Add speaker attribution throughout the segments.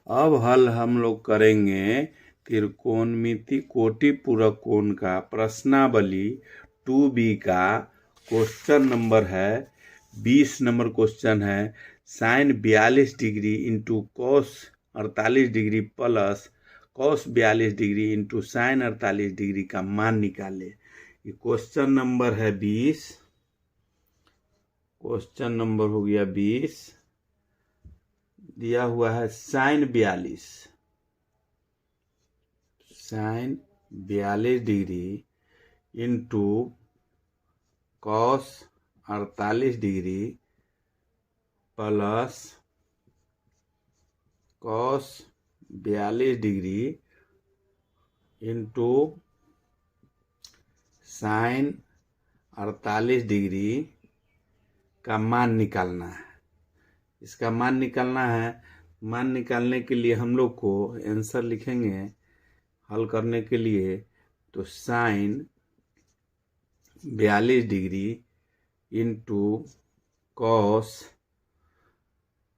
Speaker 1: अब हल हम लोग करेंगे त्रिकोणमिति कोटि पूरक कोण का प्रश्नावली 2B का क्वेश्चन नंबर है 20 नंबर क्वेश्चन है। Sine 42 degree into cos 48 degree plus cos 42 degree into sine 48 degree का मान निकाले। ये क्वेश्चन नंबर है 20। क्वेश्चन नंबर हो गया 20। दिया हुआ है sine 42 degree into cos 48 degree plus cos 42 degree into sine 48 degree का मान निकालना है। इसका मान निकालना है। मान निकालने के लिए हम लोग को आंसर लिखेंगे हल करने के लिए। तो sine 42 degree into cos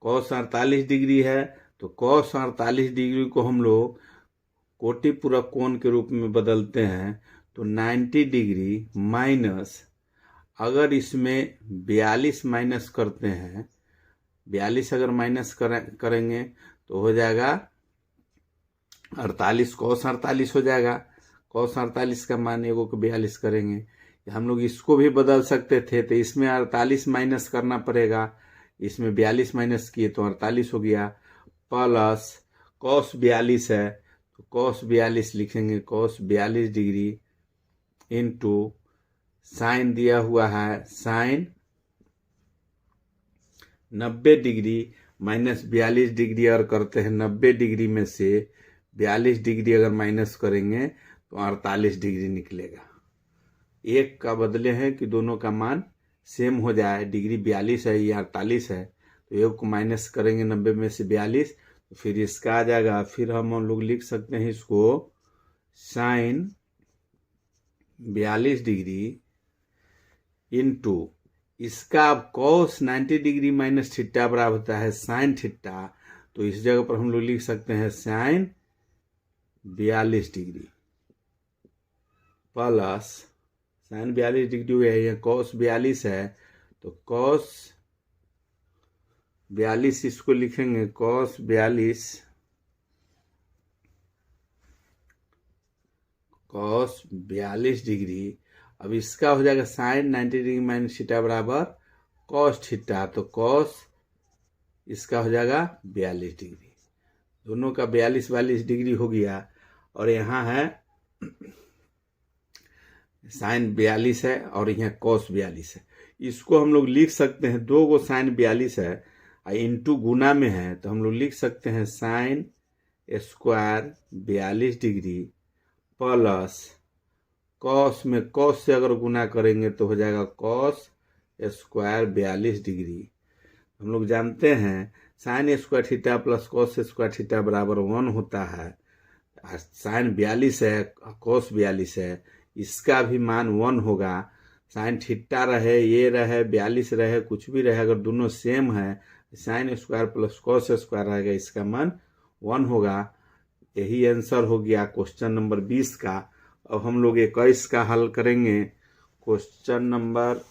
Speaker 1: 48 degree है, तो कॉस 48 डिग्री को हम लोग कोटि पूरक कोण के रूप में बदलते हैं। तो 90 डिग्री माइनस, अगर इसमें 42 माइनस करते हैं, 42 अगर माइनस करेंगे तो हो जाएगा 48, कॉस 48 हो जाएगा। कॉस 48 का मान एगो को 42 करेंगे। हम लोग इसको भी बदल सकते थे, तो इसमें 48 माइनस करना पड़ेगा। इसमें 42 माइनस किए तो 48 हो गया। प्लस कॉस 42 है तो कॉस 42 लिखेंगे, कॉस 42 डिग्री इंटू साइन दिया हुआ है साइन 90 डिग्री माइनस 42 डिग्री अगर करते हैं, 90 डिग्री में से 42 डिग्री अगर माइनस करेंगे तो 48 डिग्री निकलेगा। एक का बदले हैं कि दोनों का मान सेम हो जाए। डिग्री 42 है, ये 48 है, तो एक को माइनस करेंगे 90 में से 42, तो फिर इसका आ जाएगा। फिर हम लोग लिख सकते हैं इसको साइन 42 डिग्री इंटू इसका अब कॉस 90 डिग्री माइनस थीटा बराबर होता है साइन थीटा, तो इस जगह पर हम लोग लिख सकते हैं sine 42 degree plus sine 42 degree है, ये कॉस 42 है, तो कॉस 42 इसको लिखेंगे कॉस 42 डिग्री। अब इसका हो जाएगा साइन 90 डिग्री माइनस थीटा बराबर कॉस थीटा, तो कॉस इसका हो जाएगा 42 डिग्री। दोनों का 42 डिग्री हो गया। और यहाँ है साइन 42 है और यहाँ कॉस 42 है। इसको हम लोग लिख सकते हैं, दो गो साइन 42 है और इंटू गुना में है, तो हम लोग लिख सकते हैं sine square 42 degree plus cos में कॉस से अगर गुना करेंगे तो हो जाएगा कॉस स्क्वायर 42 डिग्री। हम लोग जानते हैं sine square theta plus cos square theta बराबर 1 होता है। साइन 42 है, कॉस 42 है, इसका भी मान 1 होगा। साइन थीटा रहे, ये रहे, 42 रहे, कुछ भी रहे, अगर दोनों सेम है, sine square plus cos square रहेगा, इसका मान 1 होगा। यही आंसर हो गया क्वेश्चन नंबर 20 का। अब हम लोग 21 का हल करेंगे। क्वेश्चन नंबर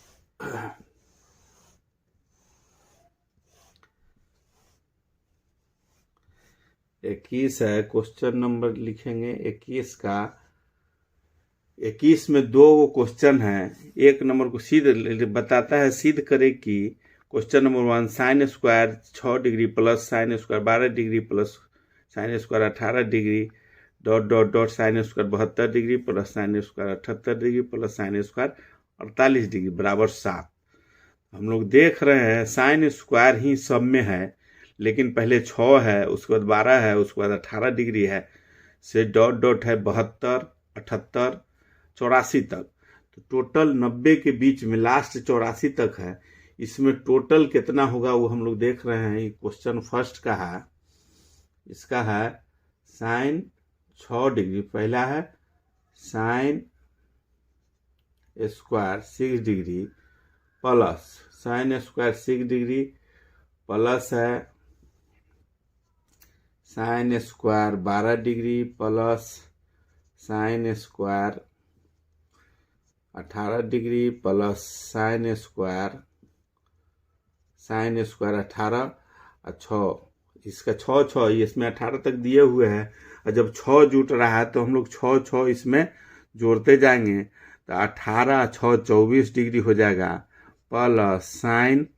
Speaker 1: 21 है। क्वेश्चन नंबर लिखेंगे 21 का। 21 में दो क्वेश्चन है। एक नंबर को सिद्ध बताता है, सिद्ध करे कि question number 1 sign square 6 degree plus sine square 12 degree plus sine square 18 degree dot dot dot sine square 72 degree plus sine square 78 degree plus sine square 48 degree बराबर 7। हम लोग देख रहे हैं साइन स्क्वायर ही सब में है, लेकिन पहले 6 है, उसके बाद 12 है, उसके बाद 18 डिग्री है, से डॉट डॉट है 72, 78, 84 तक। तो टोटल 90 के बीच में लास्ट 84 तक है। इसमें टोटल कितना होगा वो हम लोग देख रहे हैं। ये क्वेश्चन फर्स्ट का है। इसका है साइन 6 डिग्री, पहला है sine square 6 degree plus sine square 6 degree plus है sine square 12 degree plus sine square 18 degree plus sine square 18 और 6, इसका 6 इसमें 18 तक दिए हुए हैं। और जब 6 जुट रहा है तो हम लोग 6 इसमें जोड़ते जाएंगे, तो 18 6 24 डिग्री हो जाएगा प्लस साइन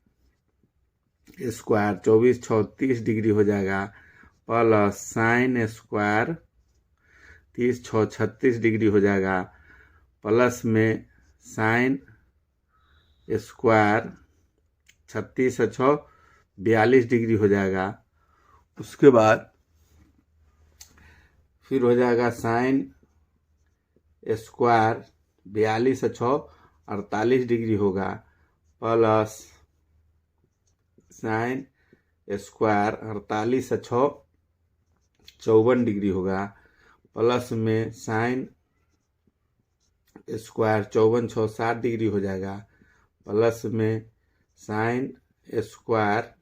Speaker 1: स्क्वायर 24 6 30 डिग्री हो जाएगा प्लस साइन स्क्वायर 30 6 36 डिग्री हो जाएगा प्लस में साइन स्क्वायर 36 और 6 42 डिग्री हो जाएगा। उसके बाद फिर हो जाएगा साइन स्क्वायर 42 और 6 48 डिग्री होगा प्लस साइन स्क्वायर 48 और 6 54 डिग्री होगा प्लस में साइन स्क्वायर 54 6 60 डिग्री हो जाएगा प्लस में साइन स्क्वायर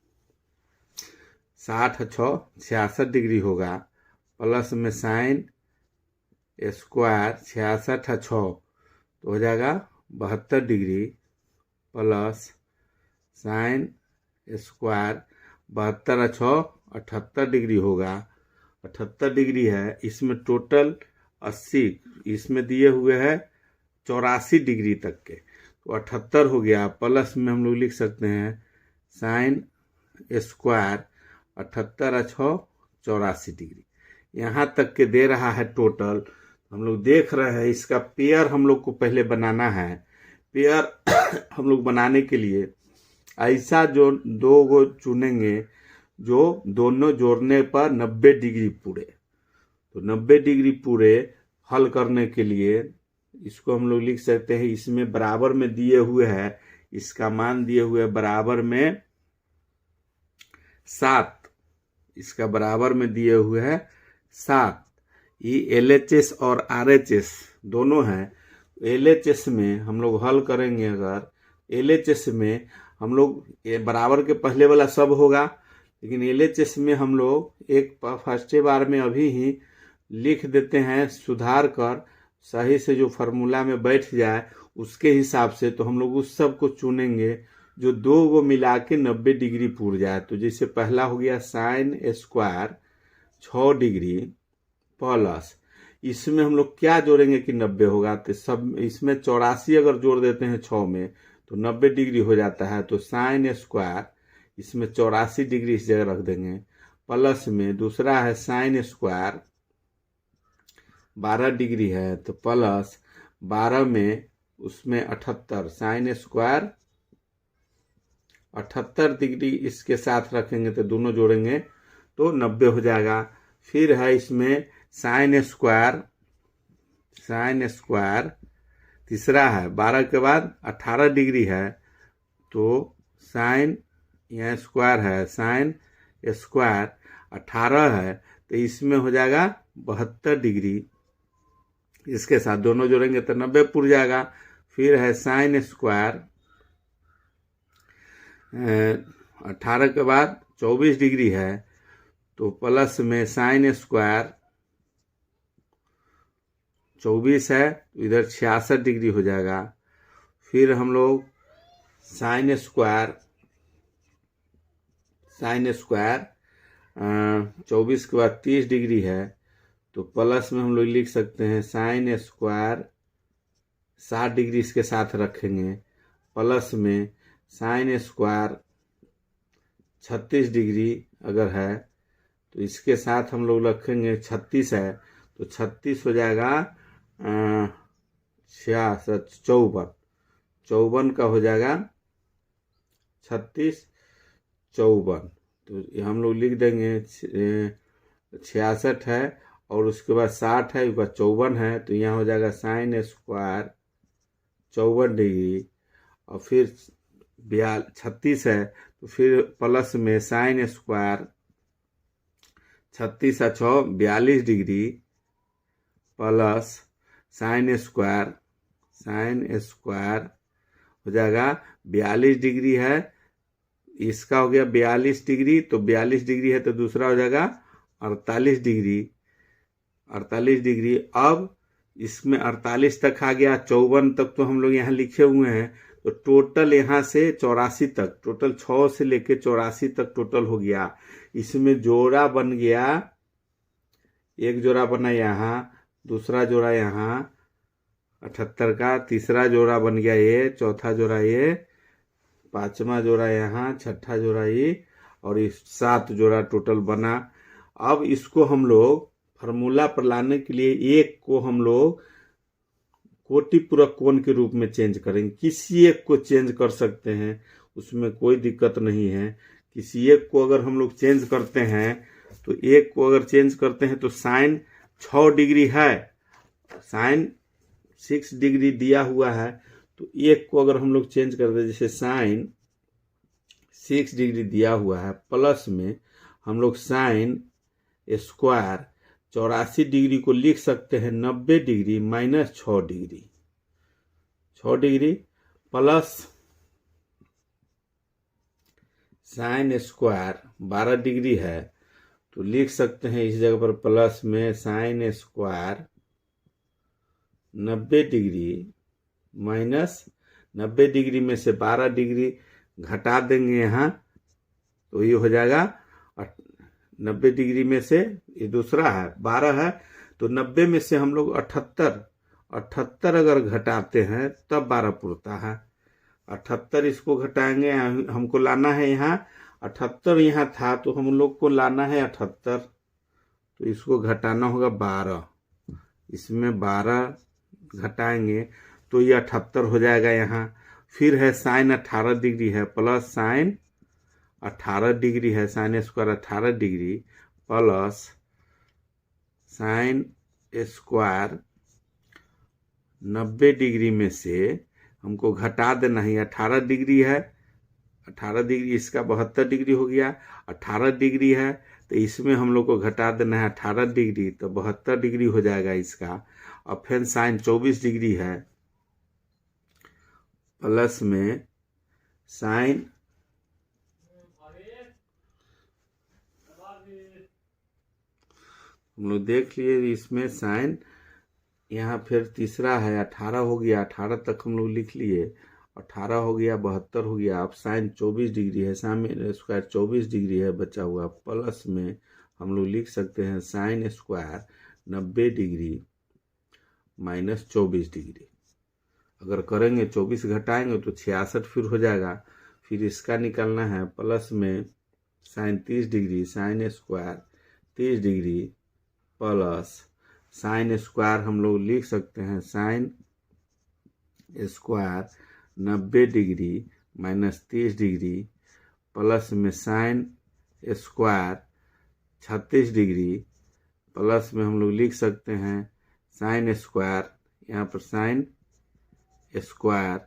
Speaker 1: 60 6 66 डिग्री होगा प्लस में साइन स्क्वायर 66 6 तो हो जाएगा 72 डिग्री प्लस साइन स्क्वायर 72 और 6 78 डिग्री होगा। 78 डिग्री है, इसमें टोटल 80, इसमें दिए हुए है 84 डिग्री तक के, तो 78 हो गया। प्लस में हम लोग लिख सकते हैं साइन स्क्वायर 78 और 6 84 डिग्री, यहाँ तक के दे रहा है टोटल। हम लोग देख रहे हैं इसका पेयर हम लोग को पहले बनाना है। पेयर हम लोग बनाने के लिए ऐसा जो दो गो चुनेंगे जो दोनों जोड़ने पर 90 डिग्री पूरे, तो 90 डिग्री पूरे हल करने के लिए इसको हम लोग लिख सकते हैं, इसमें बराबर में दिए हुए है, इसका मान दिए हुए है बराबर में 7, इसका बराबर में दिए हुए है 7। ये LHS और RHS दोनों हैं। LHS में हम लोग हल करेंगे, अगर LHS में हम लोग ये बराबर के पहले वाला सब होगा, लेकिन LHS में हम लोग एक फर्स्ट बार में अभी ही लिख देते हैं सुधार कर, सही से जो फार्मूला में बैठ जाए उसके हिसाब से, तो हम लोग उस सब को चुनेंगे जो दो गो मिला के 90 डिग्री पूर जाए। तो जैसे पहला हो गया साइन स्क्वायर 6 डिग्री प्लस, इसमें हम लोग क्या जोड़ेंगे कि 90 होगा, तो सब इसमें 84 अगर जोड़ देते हैं 6 में तो 90 डिग्री हो जाता है। तो साइन स्क्वायर इसमें 84 डिग्री इस जगह रख देंगे, प्लस में दूसरा है साइन स्क्वायर 12 डिग्री है, तो प्लस 12 में उसमें 78 साइन स्क्वायर 78 डिग्री इसके साथ रखेंगे तो दोनों जोड़ेंगे तो 90 हो जाएगा। फिर है इसमें साइन स्क्वायर तीसरा है 12 के बाद 18 डिग्री है, तो साइन यहाँ स्क्वायर है, साइन स्क्वायर 18 है, तो इसमें हो जाएगा 72 डिग्री, इसके साथ दोनों जोड़ेंगे तो 90 पुर जाएगा। फिर है साइन स्क्वायर 18 के बाद 24 डिग्री है, तो प्लस में साइन स्क्वायर 24 है, तो इधर 66 डिग्री हो जाएगा। फिर हम लोग साइन स्क्वायर 24 के बाद 30 डिग्री है, तो प्लस में हम लोग लिख सकते हैं साइन स्क्वायर 60 डिग्री इसके साथ रखेंगे, प्लस में साइन स्क्वायर 36 डिग्री अगर है तो इसके साथ हम लोग रखेंगे 36 है, तो 36 हो जाएगा 66 54 का हो जाएगा 36 54, तो हम लोग लिख देंगे 66 है और उसके बाद 60 है, उसके बाद 54 है, तो यहाँ हो जाएगा साइन स्क्वायर 54 डिग्री, और फिर 36 है, तो फिर प्लस में साइन स्क्वायर 36 और 6 42 डिग्री प्लस साइन स्क्वायर हो जाएगा 42 डिग्री है, इसका हो गया 42 डिग्री, तो 42 डिग्री है तो दूसरा हो जाएगा 48 डिग्री, 48 डिग्री। अब इसमें 48 तक आ गया, 54 तक तो हम लोग यहाँ लिखे हुए हैं, तो टोटल यहाँ से 84 तक, टोटल 6 से लेके 84 तक टोटल हो गया। इसमें जोड़ा बन गया, एक जोड़ा बना यहाँ, दूसरा जोड़ा यहाँ 78 का, तीसरा जोड़ा बन गया ये, चौथा जोड़ा ये, पांचवा जोड़ा यहाँ, छठा जोड़ा ये, और इस 7 जोड़ा टोटल बना। अब इसको हम लोग फार्मूला पर लाने के लिए एक को हम लोग कोटि पूरक कोण के रूप में चेंज करेंगे। किसी एक को चेंज कर सकते हैं, उसमें कोई दिक्कत नहीं है। किसी एक को अगर हम लोग चेंज करते हैं, तो एक को अगर चेंज करते हैं तो साइन 6 डिग्री है, साइन 6 डिग्री दिया हुआ है, तो एक को अगर हम लोग चेंज करते हैं, जैसे साइन 6 डिग्री दिया हुआ है, प्लस में हम लोग साइन स्क्वायर 84 डिग्री को लिख सकते हैं 90 degree minus 6 degree, 6 degree plus sine square 12 degree है, तो लिख सकते हैं इस जगह पर प्लस में sine square 90 degree minus 90 degree में से 12 डिग्री घटा देंगे यहाँ, तो ये हो जाएगा 90 डिग्री में से, ये दूसरा है 12 है, तो 90 में से हम लोग 78 अगर घटाते हैं तब 12 पुरता है। 78 इसको घटाएंगे, हमको लाना है यहाँ 78, यहाँ था तो हम लोग को लाना है 78, तो इसको घटाना होगा 12, इसमें 12 घटाएंगे तो ये 78 हो जाएगा यहाँ। फिर है साइन 18 डिग्री है, प्लस साइन 18 डिग्री है, sine square 18 degree plus sine square 90 degree में से हमको घटा देना है, 18 डिग्री है, 18 डिग्री इसका 72 डिग्री हो गया, 18 डिग्री है तो इसमें हम लोग को घटा देना है 18 डिग्री, तो 72 डिग्री हो जाएगा इसका। और फिर साइन 24 डिग्री है, प्लस में साइन हम लोग देख लिए, इसमें साइन यहाँ फिर तीसरा है 18 हो गया, 18 तक हम लोग लिख लिए, 18 हो गया, 72 हो गया। अब साइन 24 डिग्री है, साइन स्क्वायर 24 डिग्री है बचा हुआ, प्लस में हम लोग लिख सकते हैं sine square 90 degree minus 24 degree. अगर करेंगे 24 घटाएंगे तो 66 फिर हो जाएगा। फिर इसका निकालना है, प्लस में sine 30 degree, sine square 30 degree plus sine square हम लोग लिख सकते हैं sine square 90 degree minus 30 degree plus में साइन स्क्वायर 36 डिग्री प्लस में हम लोग लिख सकते हैं साइन स्क्वायर, यहाँ पर sign square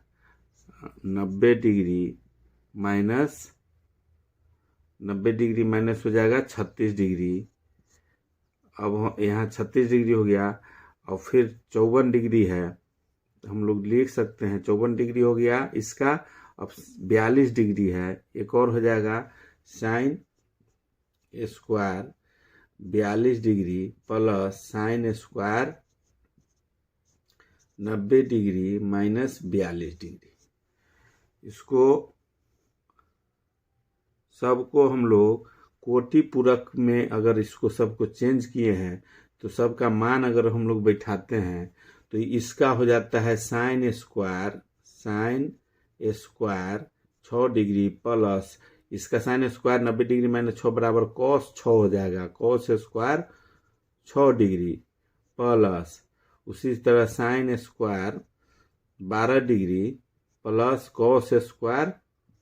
Speaker 1: 90 degree minus 90 degree minus हो जाएगा 36 डिग्री। अब यहाँ 36 डिग्री हो गया, और फिर 54 डिग्री है, हम लोग लिख सकते हैं 54 डिग्री हो गया इसका। अब 42 डिग्री है, एक और हो जाएगा sign square 42 degree plus sine square 90 degree minus 42 degree. इसको सबको हम लोग कोटि पूरक में अगर इसको सबको चेंज किए हैं, तो सबका मान अगर हम लोग बैठाते हैं तो इसका हो जाता है साइन स्क्वायर 6 डिग्री प्लस इसका साइन स्क्वायर 90 डिग्री माइनस 6 बराबर कॉस 6 हो जाएगा, कॉस स्क्वायर 6 डिग्री प्लस उसी तरह sine square 12 degree plus cos square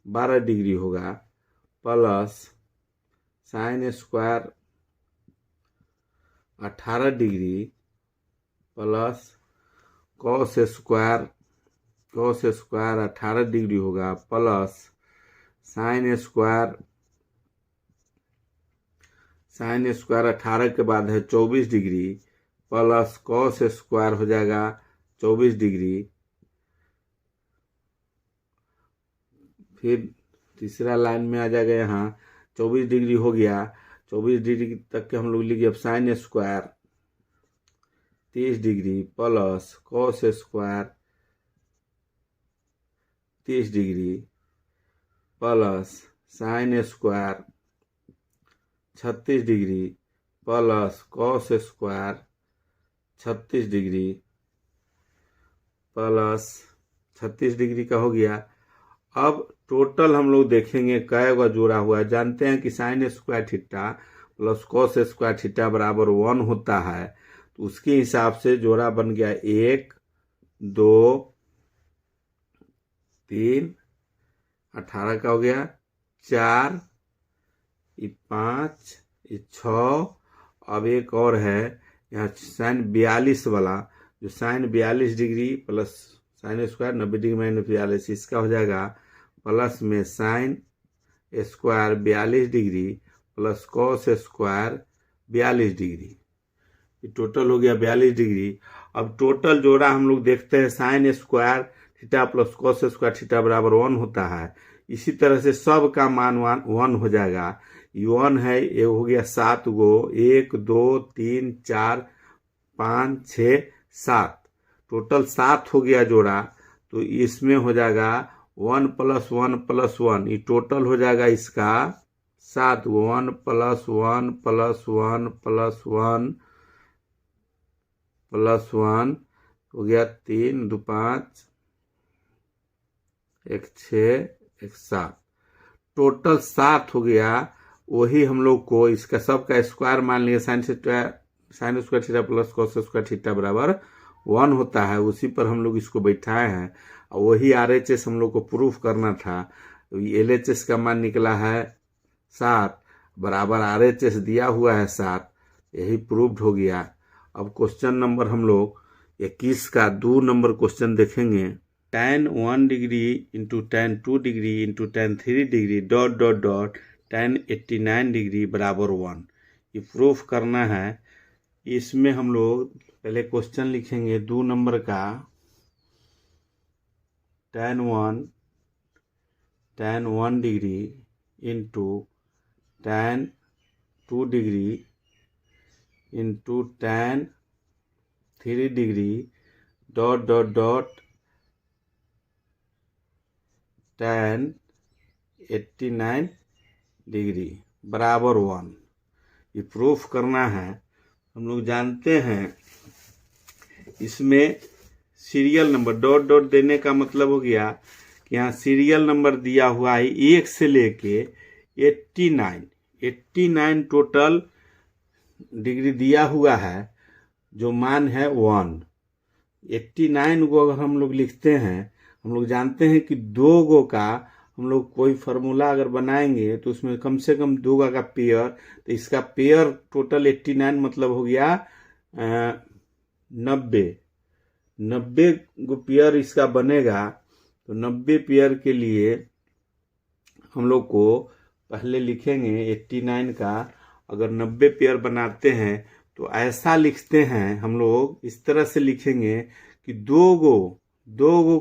Speaker 1: 12 degree होगा plus sine square 18 degree plus cos square 18 degree होगा प्लस साइन स्क्वायर 18 के बाद है 24 डिग्री प्लस कॉस स्क्वायर हो जाएगा 24 डिग्री। फिर तीसरा लाइन में आ जाएगा, यहाँ 24 डिग्री हो गया, 24 डिग्री तक के हम लोग लिखिए। अब sign square 30 degree plus cos square 30 degree plus sine square 36 degree plus cos square 36 degree plus 36 degree का हो गया। अब टोटल हम लोग देखेंगे कै का जोड़ा हुआ है। जानते हैं कि sine square theta plus cos square theta बराबर 1 होता है, तो उसके हिसाब से जोड़ा बन गया 1 2 3 18 का हो गया, 4 5 6। अब एक और है यहाँ साइन 42 वाला, जो sine 42 degree plus sine square 90 degree minus 42, इसका हो जाएगा प्लस में sine square 42 degree plus cos square 42 degree, ये टोटल हो गया 42 डिग्री। अब टोटल जोड़ा हम लोग देखते हैं, sine square theta plus cos square theta बराबर 1 होता है। इसी तरह से सब का मान 1 हो जाएगा। ये 1 है, ये हो गया 7 गो, 1 2 3 4 5 6 7, टोटल 7 हो गया जोड़ा। तो इसमें हो जाएगा 1 + 1 + 1, ये टोटल हो जाएगा इसका 7 गो। 1 + 1 + 1 + 1 + 1 हो गया 3 2 5 1 6 1 7, टोटल 7 हो गया। वही हम लोग को इसका सबका स्क्वायर मान लिया, sine square theta plus cos square theta बराबर 1 होता है, उसी पर हम लोग इसको बैठाए हैं। और वही RHS हम लोग को प्रूफ करना था। LHS का मान निकला है 7 बराबर RHS दिया हुआ है 7, यही प्रूव्ड हो गया। अब क्वेश्चन नंबर हम लोग 21 का 2 नंबर क्वेश्चन देखेंगे। tan 1 degree into tan 2 degree into tan 3 degree dot dot dot tan 89 degree बराबर 1, ये प्रूफ करना है। इसमें हम लोग पहले क्वेश्चन लिखेंगे 2 नंबर का। tan 1 degree into tan 2 degree into tan 3 degree dot dot dot tan 89 degree बराबर 1, ये प्रूफ करना है। हम लोग जानते हैं इसमें सीरियल नंबर डॉट डॉट देने का मतलब हो गया कि यहाँ सीरियल नंबर दिया हुआ है 1 से लेके 89 टोटल डिग्री दिया हुआ है, जो मान है 1। 89 को अगर हम लोग लिखते हैं, हम लोग जानते हैं कि 2 गो का हम लोग कोई फार्मूला अगर बनाएंगे तो उसमें कम से कम 2 का पेयर, तो इसका पेयर टोटल 89 मतलब हो गया 90 गो पेयर इसका बनेगा। तो 90 पेयर के लिए हम लोग को पहले लिखेंगे 89 का, अगर 90 पेयर बनाते हैं तो ऐसा लिखते हैं हम लोग, इस तरह से लिखेंगे कि 2 गो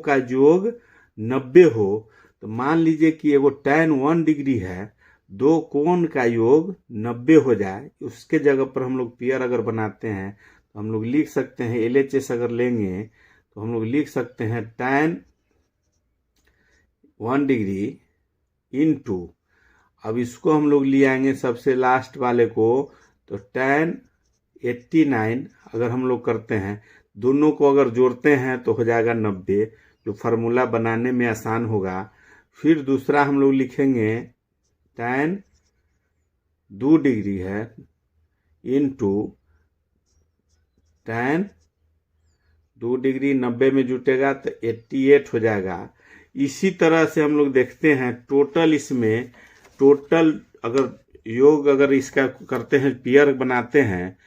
Speaker 1: का योग 90 हो। तो मान लीजिए कि एगो tan 1 डिग्री है, 2 कोण का योग 90 हो जाए, उसके जगह पर हम लोग पेयर अगर बनाते हैं तो हम लोग लिख सकते हैं LHS अगर लेंगे तो हम लोग लिख सकते हैं tan 1 डिग्री इंटू, अब इसको हम लोग ले आएंगे सबसे लास्ट वाले को, तो tan 89 अगर हम लोग करते हैं, दोनों को अगर जोड़ते हैं तो हो जाएगा 90, जो फार्मूला बनाने में आसान होगा। फिर दूसरा हम लोग लिखेंगे tan 2 डिग्री है इंटू tan 2 डिग्री 90 में जुटेगा तो 88 हो जाएगा। इसी तरह से हम लोग देखते हैं टोटल, इसमें टोटल अगर योग अगर इसका करते हैं, पेयर बनाते हैं,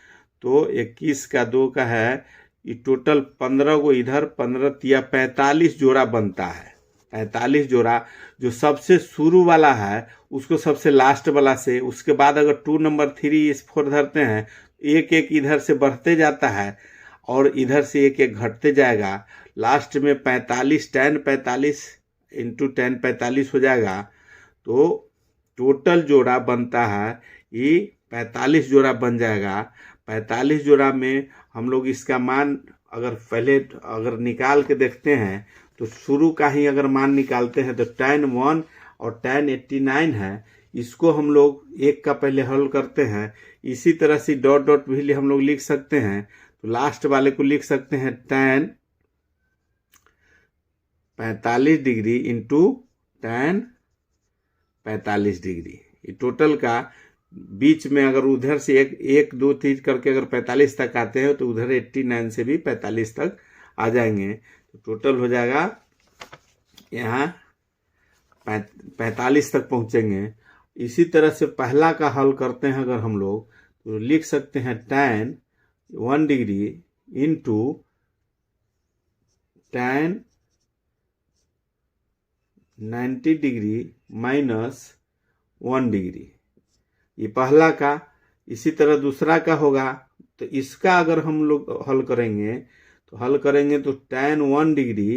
Speaker 1: तो 21 का 2 का है, ये टोटल 15 को इधर 15 या 45 जोड़ा बनता है। 45 जोड़ा, जो सबसे शुरू वाला है उसको सबसे लास्ट वाला से, उसके बाद अगर 2 नंबर 3 4 धरते हैं, एक एक इधर से बढ़ते जाता है और इधर से एक एक घटते जाएगा। लास्ट में 45 tan 45 इंटू tan 45 हो जाएगा। तो टोटल जोड़ा बनता है ये 45 जोड़ा बन जाएगा। 45 जोड़ा में हम लोग इसका मान अगर निकाल के देखते हैं तो शुरू का ही अगर मान निकालते हैं तो tan 1 और tan 89 है। इसको हम लोग एक का पहले हल करते हैं। इसी तरह से डॉट डॉट भी हम लोग लिख सकते हैं। तो लास्ट वाले को लिख सकते हैं tan 45 degree into tan 45 degree. ये टोटल का बीच में अगर उधर से एक दो तीन करके अगर 45 तक आते हैं तो उधर 89 से भी 45 तक आ जाएंगे। तो टोटल हो जाएगा यहाँ 45 तक पहुंचेंगे। इसी तरह से पहला का हल करते हैं अगर हम लोग तो लिख सकते हैं tan 1 degree into tan 90 degree minus 1 degree. ये पहला का। इसी तरह दूसरा का होगा तो इसका अगर हम लोग हल करेंगे तो tan 1 degree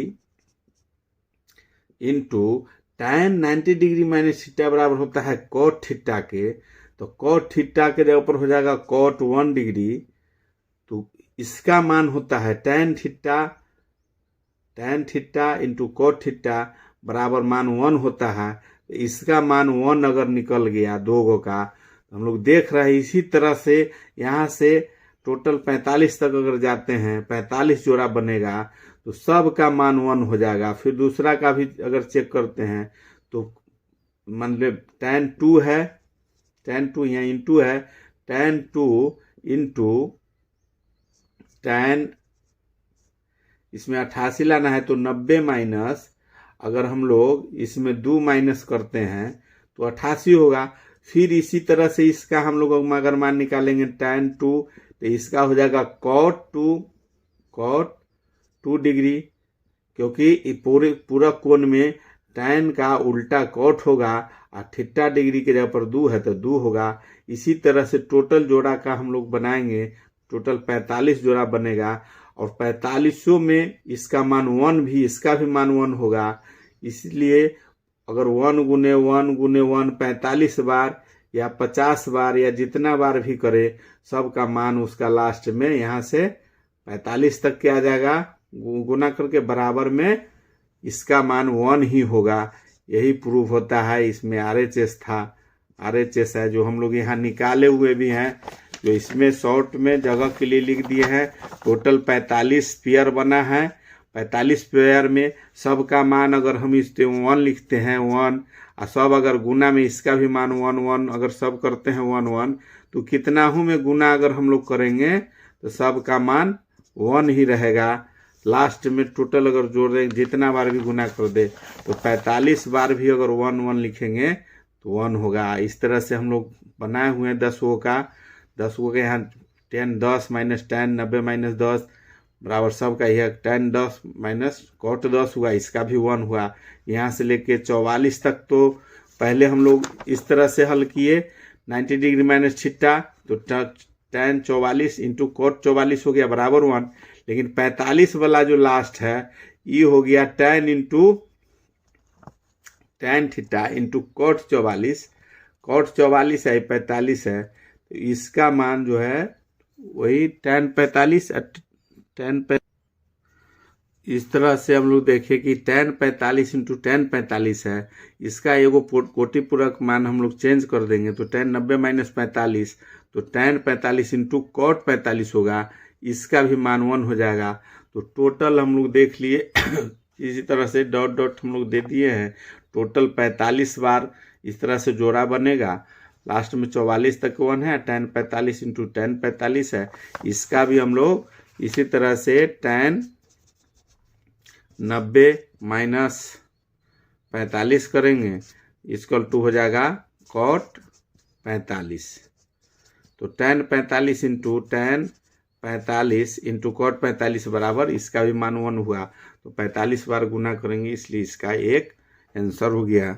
Speaker 1: into tan 90 degree minus theta बराबर होता है cot थीटा के। तो cot थीटा के जगह पर हो जाएगा cot 1 डिग्री। तो इसका मान होता है tan theta into cot theta बराबर मान 1 होता है। इसका मान 1 अगर निकल गया दो गो का तो हम लोग देख रहे हैं। इसी तरह से यहाँ से टोटल 45 तक अगर जाते हैं 45 जोड़ा बनेगा तो सब का मान 1 हो जाएगा। फिर दूसरा का भी अगर चेक करते हैं तो मान लो tan 2 है, tan 2 यहाँ इंटू है, tan 2 इंटू tan इसमें 88 लाना है तो 90 माइनस अगर हम लोग इसमें 2 माइनस करते हैं तो 88 होगा। फिर इसी तरह से इसका हम लोग अगर मान निकालेंगे tan 2 तो इसका हो जाएगा cot 2 डिग्री, क्योंकि पूरा कोण में tan का उल्टा cot होगा और थीटा डिग्री के जगह पर 2 है तो 2 होगा। इसी तरह से टोटल जोड़ा का हम लोग बनाएंगे। टोटल 45 जोड़ा बनेगा और 45 में इसका मान 1 भी, इसका भी मान 1 होगा। इसलिए अगर 1 गुने 1 गुने 1 45 बार या 50 बार या जितना बार भी करे सब का मान उसका लास्ट में यहाँ से 45 तक के आ जाएगा। गुना करके बराबर में इसका मान 1 ही होगा। यही प्रूफ होता है। इसमें RHS था, RHS है जो हम लोग यहाँ निकाले हुए भी हैं, जो इसमें शॉर्ट में जगह के लिए लिख दिए हैं। टोटल 45 पेयर बना है। 45 पेयर में सब का मान अगर हम इस 1 लिखते हैं 1 और सब अगर गुना में इसका भी मान 1 अगर सब करते हैं 1 तो कितना हूँ में गुना अगर हम लोग करेंगे तो सब का मान 1 ही रहेगा। लास्ट में टोटल अगर जोड़ दें जितना बार भी गुना कर दे तो 45 बार भी अगर 1 लिखेंगे तो 1 होगा। इस तरह से हम लोग बनाए हुए हैं 10 गो का यहाँ 10 10 माइनस 10 90 माइनस 10 बराबर सब का यह tan 10 माइनस cot 10 हुआ। इसका भी 1 हुआ। यहाँ से लेके 44 तक तो पहले हम लोग इस तरह से हल किए 90 डिग्री माइनस थीटा तो tan 44 इंटू cot 44 हो गया बराबर 1। लेकिन 45 वाला जो लास्ट है ये हो गया tan into tan theta into cot 44 है 45 है तो इसका मान जो है वही tan 45 इस तरह से हम लोग देखें कि tan 45 इंटू tan 45 है। इसका एगो कोटि पूरक मान हम लोग चेंज कर देंगे तो tan 90 माइनस 45 तो tan 45 इंटू cot 45 होगा। इसका भी मान 1 हो जाएगा। तो टोटल हम लोग देख लिए इसी तरह से डॉट डॉट हम लोग दे दिए हैं। टोटल 45 बार इस तरह से जोड़ा बनेगा। लास्ट में 44 तक 1 है। tan 45 इंटू tan 45 है। इसका भी हम लोग इसी तरह से tan 90 माइनस 45 करेंगे इसका टू हो जाएगा cot 45। तो tan 45 into tan 45 into cot 45 बराबर इसका भी मान 1 हुआ। तो 45 बार गुना करेंगे इसलिए इसका एक आंसर हो गया।